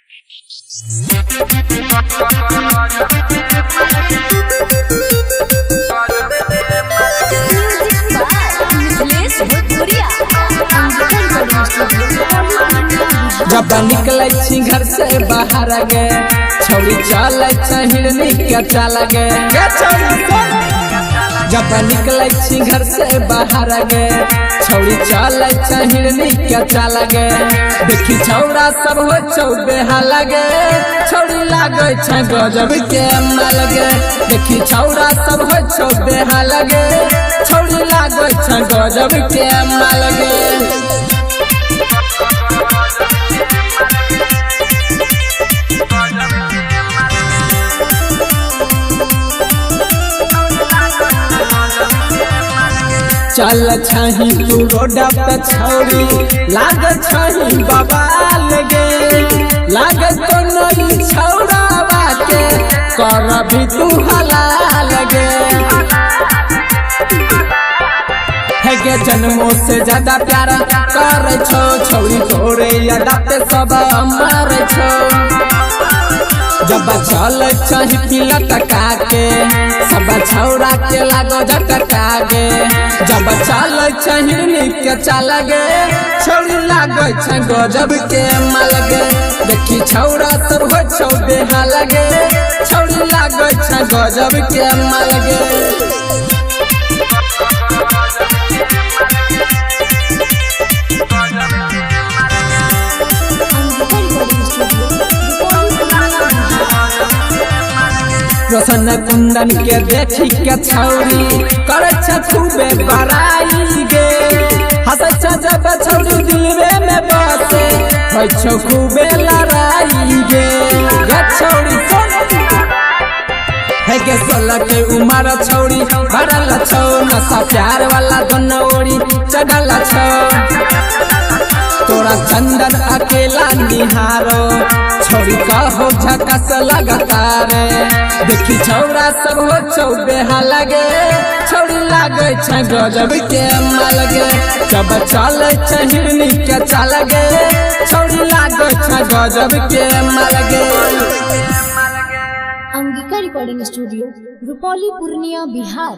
जब निकले छी घर से बाहर गे छौरी चले हिरनी के चल गे। जब निकले छी घर से बाहर गे छौरी चले हिरनी के चल गे। देखी छौरा सब हो छौ बेहाल गे छौरी लागे छ गजब के माल गे। देखी छौरा सब हो छौ बेहाल गे छौरी लागे छ गजब के माल गे। चल छही तू रोडा पे छौरी लाग छही बवाल गे। लाग तो नई छौरावा के कर भी तू हलाल गे। है गे जन्मों से ज्यादा प्यार कर छो छौरी तोरे यादाते सब अमर छो। जब चल छही पीला टका के सब छौरा के लागो झटका गे। जब चल हिरनी के चल गे छौरी लागे छ गजब के माल गे। देखी छौरा सब हो छौ बेहाल गे छौरी लागे छ गजब के माल गे। रोशन कुंदन के देखी के छौरी करे छ खूबे बड़ाई गे। हंसे छ जब छौरी दिलवे में बसे होय छौ खूबे लड़ाई गे। गे छौरी है गे 16 के उम्र छौरी भरल छौ नशा प्यार वाला दोनों ओरी चढ़ल छौ। तोरा चंदन अकेला निहारो छौरी कहो झकस लगातार। देखी छौरा सब हो छौ बेहाल गे छौरी लागे छ गजब के माल गे। जब चले हिरनी के चल गे छौरी लागे छ गजब के माल गे। Angika recording studio Rupauli Purnia Bihar.